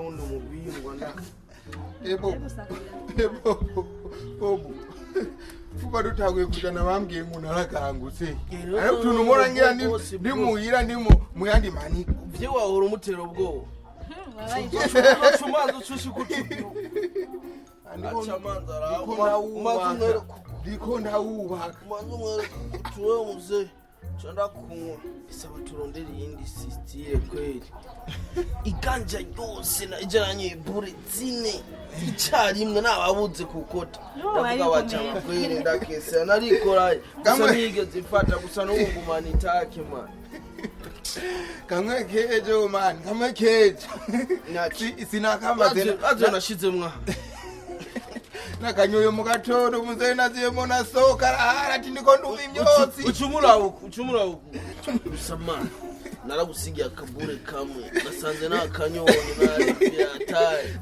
wundi mubingwa nda. Ebo. Bobo. Kuba dutaguye kujana bambwiye ngo narakangutse. Ayo tuntu morangira ndi muhira ndi muyandi mani. Vye wahora umutero bwo. Chumanzo chushi kutupiru. Achamanza ra. Ndiko ndawubaka. Manzo mwere kutuwe muze. Chanda kunywa. Isaba turondera yindi sistire kweli. Iganja yose na ijanye bure zine. Icyarimwe nababuze kukota. Ndavuga bacanga kweli ndakese narikora. Gusa nigeze ifata gusa no ngumana itake man. Kamwe kejo man, kamwe kejo. Sinakamaze aje nashize mwa. Nakanyoyo mu gatondo muze naziyemo nasoka arati ndiko ndumva imyotsi. Ucumura uku. Usama. Naragusigiye akabure kamwe. Nasanze nakanyoye nari yataye.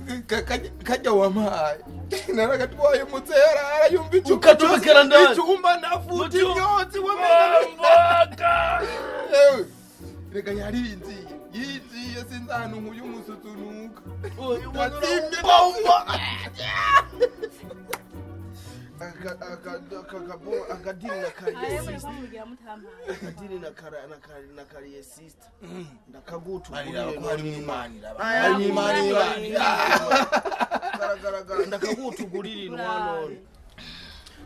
Kajya wamaye. Naragatwaye muzera arayumva icupa. Ukatubekera ndani. Icumba nafuta imyotsi wameka. Reka yarinzi. Yiziye sinzana nkuyu musutunuka. Uyu bomba. Akadini na kariye sister. Akadini na kariye sister. Ndakagutu ari mwimanira. Garagara ndakagutu gurira inwano.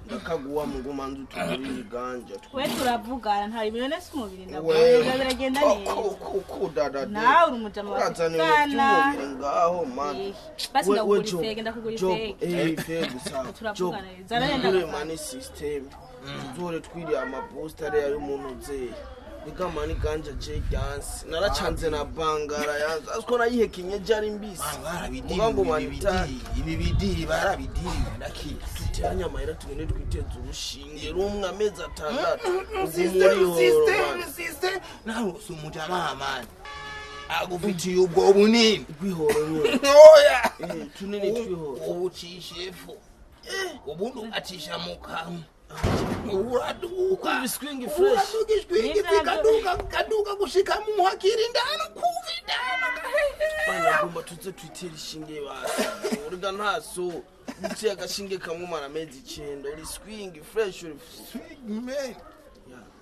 Ndakaguwa mugumanzu tugurira ganja. We turavugana ntari birone simubiri ndakubwira biragenda neza. Ko dada. Nawe uri umujama wa sana. Ngaho man. Basi ndakugura ifege ndakugura ifege. Ifege sawa. Turavugana zaragenda mani system. Tuzore twiri ama poster ya y'umuntu nze. Nikamani ganja je dance. Naracanze na bangara yanze. Asko nayihekinye jari mbisi. Mugambo manita ibibidi barabidiri ndaki. Tutanya mahera tugende twiteza urushinge rumwe amezi 6. System. Naho sumujama man. Agufitiye ubwo bunini. Gwihoro nyine. Oya. Tunene twihoro. Ubucishefu. Ubuntu acisha mukamu. Uraduka biswingi fresh. Kaduka gushika mu hakiri ndano kuvidana. Bana gomba tuze twitera ishinge basi. Urga ntaso. Uti agashinge kamwe mara mezi 9 uri swingi fresh uri swing man.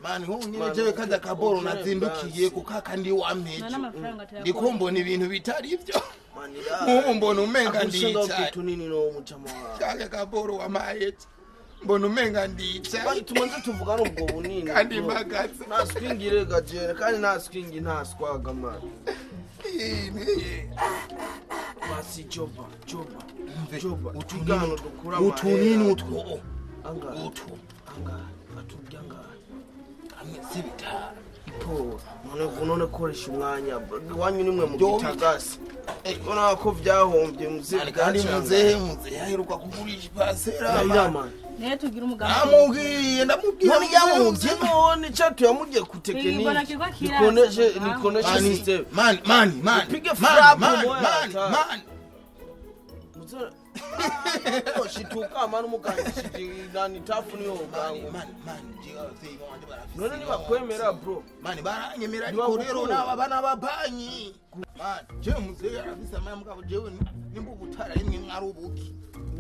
Mani ho nyine jewe kaza kaboro nazindukiye kukaka ndi wampeje. Ndikombona ibintu bitari ivyo. Manira. Mbona umenga ndica. Tunini no mujama wa. Kaga kaboro wa mayeti. Mbona umenga ndica. Bari tumanze tuvugana ubwo bunini. Kandi magaza. Na swingire gajere kandi na swingi nta swaga man. Basi Joba. Utugano dukura ma. Utunini utwo. Anga atubyanga. Kamwe sibita. Po, none koresha umwanya. Wanyu nimwe mu gitagasi. Ona ko vyahombye muzika kandi muze yaheruka kugurisha pasera. Yama. Ne tugira umugambi. Amubwiye ndamubwiye yahombye none cyatu yamugiye kutekeniki. Nikoneshe system. Man. Pige frap man. Shituka manu mukanishije nani tafu niyo gango. Man. None ni bakwemera bro. Man baranyemera ariko rero naba bana babanyi. Man, je muze yarafisa mugabo jewe nimba ubutara rimwe mwarubuki.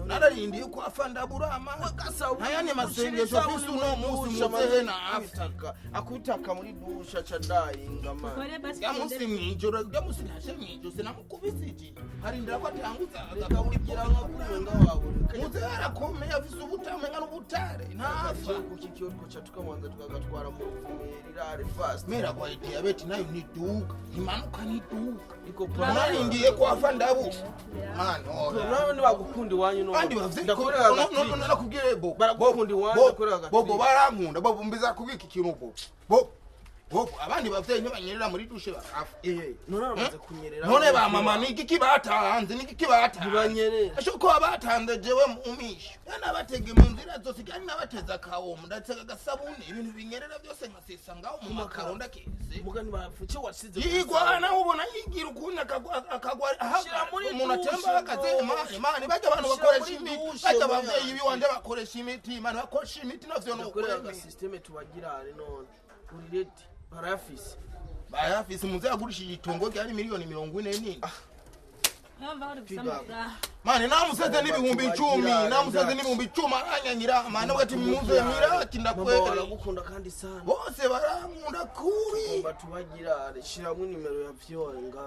Nararindiye ko afanda burama wakasa hayane masengesho fisu no musi muze na aftaka akutaka muri dusha cadayinga man yamusi mwijoro yamusi hashe mwijoro sinamukubisiji harindira ko atanguza agakawugira nkakurenga wawe muze arakomeye afisu ubutame ngano butare ntafa kukikyo catukamanza tukagatwara mu rirare fast mera kwa diabetes nayo ni duka imanuka ni duka iko narindiye ko afanda bu man nawe ni bagukundi wanyu no ndakorera nakubwire bo baragukundi wanyu ndakorera gati bo barankunda bo mbiza kubika ikirugo bo abandi bavye nyabanyerera muri dushe barafa none bamaze kunyerera none ba mama niki kibatanze banyerera ashoko abatanze jewe umisho yana batege mu nzira zose kandi nabateza kawo ndatega gasabune ibintu binyerera byose nkasisa ngaho mu makaro ndakeze mugani bafuce wasize yigwana ubona yigira ukunya akagwa umuntu atemba akaze imani bajya abantu bakoresha imiti bajya bavyeyi biwanje bakoresha imiti imani bakoresha imiti navyo no gukorera system tubagirane none urireti barafisi muze agurishije itongo ryari miliyoni 40 nini mani namuseze n'ibihumbi 10 namuseze n'ibihumbi 10 aranyanyira mani bwati muze mira kindakwera baragukunda kandi sana bose barankunda kuri batubagira shiramo nimero ya vyonga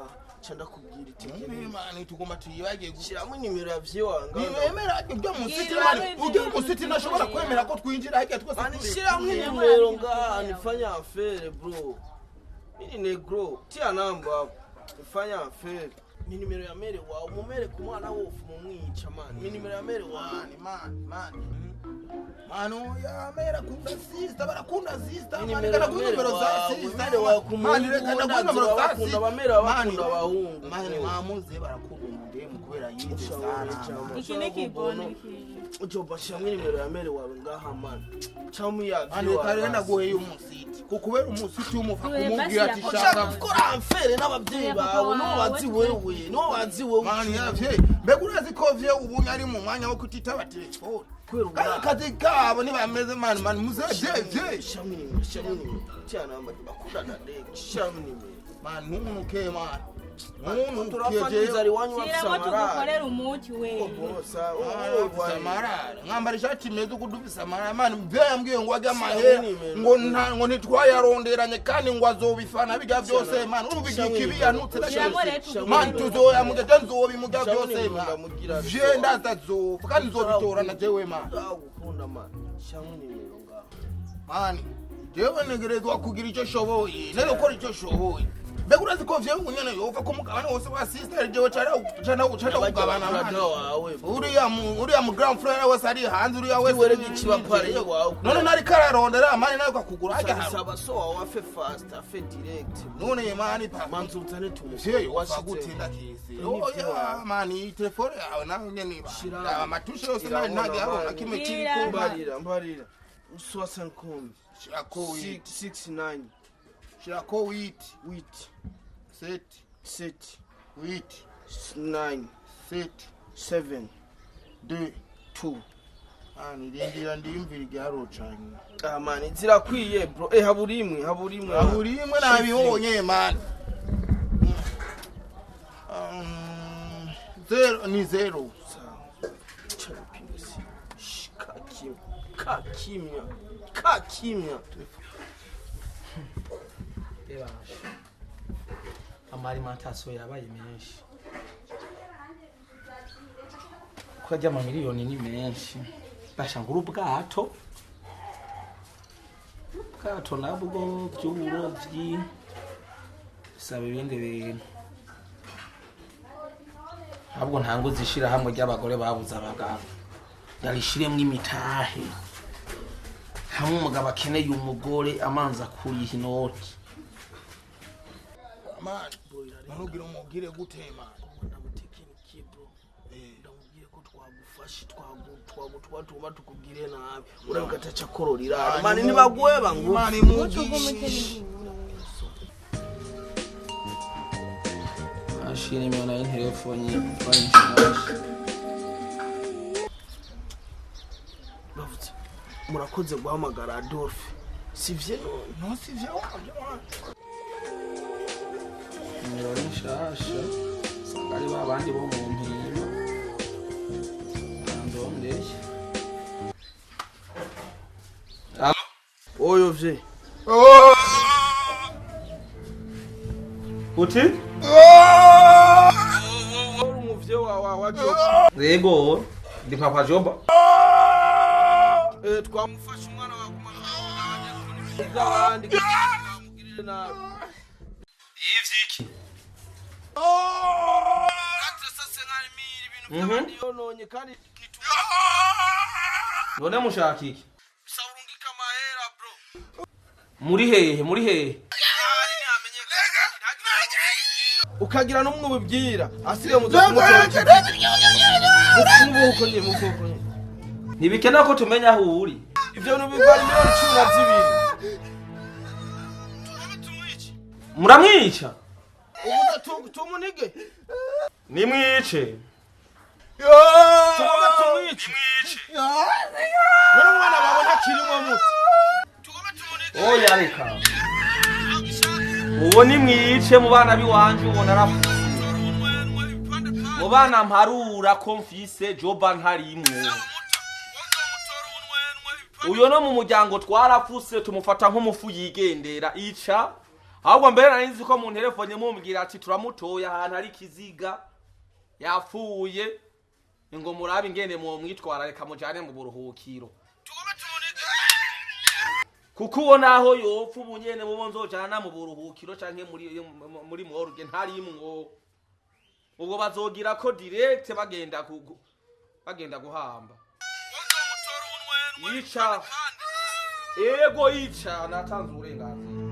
canda kubwira itegere mani tugomba tuyibagiye shiramo nimero ya vyonga nimemera ibyo musiti mani ujye musiti nashobora kwemera ko twinjira hake twese mani shiramo nimero nga nifanya affaire bro mini negro tia namba nifanya affaire ni nimero ya mere wa umumere ku mwana wofu mumwica man ni nimero ya mere wa manu ya mera kunda sister barakunda sister mani kana ku nimero za sister wa kumani reka na ku nimero za sister bamera bakunda bahungu mani mamuze barakunda umudemu kubera yinde sana iki bono Joba shamwe nimero ya mere wawe ngaha man chamu ya ane karenda goye umusiti kukubera umusiti umufa kumubwira ati shaka gukora amfere n'ababyeyi bawe no bazi wewe no bazi wewe mani yavye mbegurazi ko vye ubunya ari mu mwanya wo kutitaba telefone kwera kazi kabo nibameze mani muzeje shamwe nimero cyana bakunda na dek shamwe nimero mani numuke mani turafaniza ari wanyu tugukorera umuti we samarara ngambara ishati meze kudufisa samarara mani byambwiye ngo ajya mahe ngo nitwayaronderanye kandi ngo azobifana biga byose mani urubigikibi yanutse mani tuzoya mugete nzobimuga byose je ndazazofa kandi nzobitora na jewe mani ndagukunda mani shamwe nimero ngaho mani jewe negerezwa kugira icyo shoboye nero gukora icyo shoboye begurazi ko vye unyene yova ko mugabana wose wa sister jewe cyana kugabana wawe uriya mu grand frère wose ari hanze uriya wese were gikiba pare wawe none nari kararondera amani nayo kakugura ajya saba so wafe fast afe direct none mani pa manzu utane tumuvye wasagutinda kisi mani telefone yawe nawe nyene ba amatushe yose nagi abona kimwe kiri mbarira 60 shako 69 shako 8 7 8 9 7 2 ani ndindira ndimvira ryarocanye mani zirakwiye bro haburimwe nabibonye mani zero ni zero kakimya amarimantasiyo yabaye menshi ko ajya miliyoni ni menshi bashangura ubwato nabwo by'uburovyi bisaba ibindi bintu ntabwo ntango zishira hamwe ry'abagore babuze abagabo yarishiremwe imitahe hamwe umugabo akeneye umugore amanza kuriha inoti mani narugira umugire gutema ndamutekiniki bro ndamubwiye ko twagufashe twagutuma tukugire nabi urabigataca kororira mani nibaguye bangu mani mugi ashini mwana y'intelefone bayinshasha bavutse murakoze guhamagara Adolphe sivye no sivye nimero nshasha sangari babandi bo mu mpima ndondeye oyo vye uti umuvye wa Joba yego ndi papa Joba twamufashe umwana wa kumana kandi kamugirire nabi ivyiki sasa ngari miri ibintu by'abandi yononye kandi none mushaka iki usarungika mahera bro muri hehe ukagira numwe ubibwira asire mu mufuko ntibikena ko tumenya aho uri ivyo nubigwa miliyoni 12 muramwica ubu tumunige nimwice tugomba tumwice none umwana wawe ntakirimo muti tugomba tumunige oya reka uwo nimwice mu bana biwanje ubona arapfa mu bana mparura ko mfise Joba ntarimwe uyo no mu muryango twarafuse tumufata nk'umufu yigendera ica ahubwo mbere narizi ko mu telefone mumbwira ati turamutoya ahantu ari kiziga yapfuye ngo murabe ingene mu mwitwara reka mujane mu buruhukiro kuko ubona aho yopfa ubunyene mubo nzojana mu buruhukiro canke muri morgue ntarimwo ubwo bazogira ko direct bagenda guhamba ica ego ica natanze uburenganzira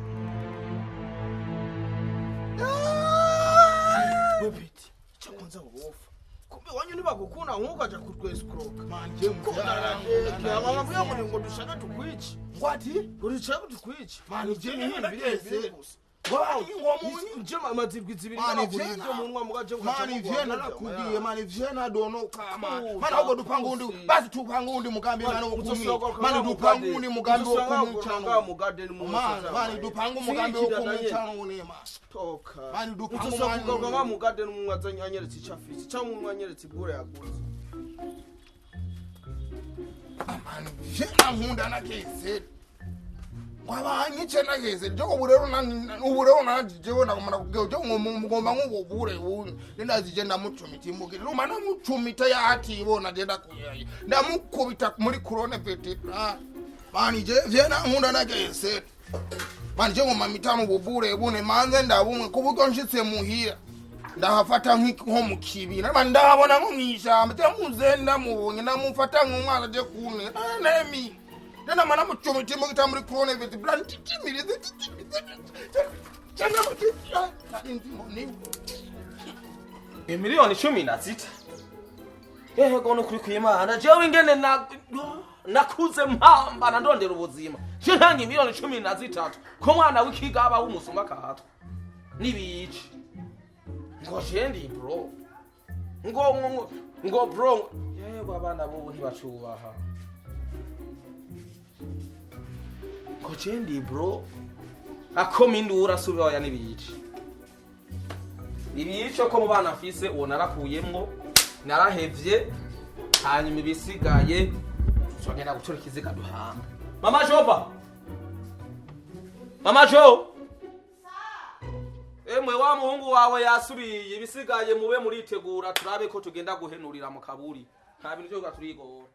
Bobiti cyakonza ubufa kumbe wanyu nibagukuna nkukaja kutwescroka manje muzera muri ngo dushaka tukwici ngwati urichaka tukwici manje je nibirese njema mazibwizi biri manivyo munwa mugaje manivyo narakubwiye manivyo nadonoka mana ugo dupanga undi basi tupanga undi mugambi mana okumi mana dupanga undi mugambi okumi cyangwa mugade ni mana dupanga umugambi okumi cyangwa unema toka mana dupanga umugambi mugade ni mwazanya anyeretse icyafisi cyangwa mwanyeretse ibure yaguze manivyo nkunda nakeze Kwabanye chena yeze njoko burero na jewe nakumana kugeo jo ngomba ngobure wuni ndazije ndamucumita imugire rumana mucumita yati ibona genda kuyayi ndamukubita muri corona vete mani je vyena nkunda nakeze mani je ngoma mitano bubure bune manze ndabumwe kubuko nshitse muhira ndahafata nko mukibi mani ndabona nko mwishamba je muzenda mubonye ndamufata nk'umwana je kune nemi Nana mana muchomiti mugita muri corona vete blanti timiri cyangwa muti miliyoni 16 ehe gono kuri kwimana jewe ingene nakuze mpamba na ndondera ubuzima je ntangi miliyoni 13 ko mwana w'ikigaba w'umusumba kahatwa nibici ngo jendi bro ngo bro yego abana bo ntibacubaha Kochendi bro akomindura subiya nibici ibico ko mu bana mfise uwo narakuyemwo narahevye hanyuma ibisigaye sogenda gutora ikiziga duhamba mama Jo emwe wa muhungu wawe yasubiye ibisigaye mube muritegura turabe ko tugenda guhenurira mu kaburi nta bintu byo gaturigora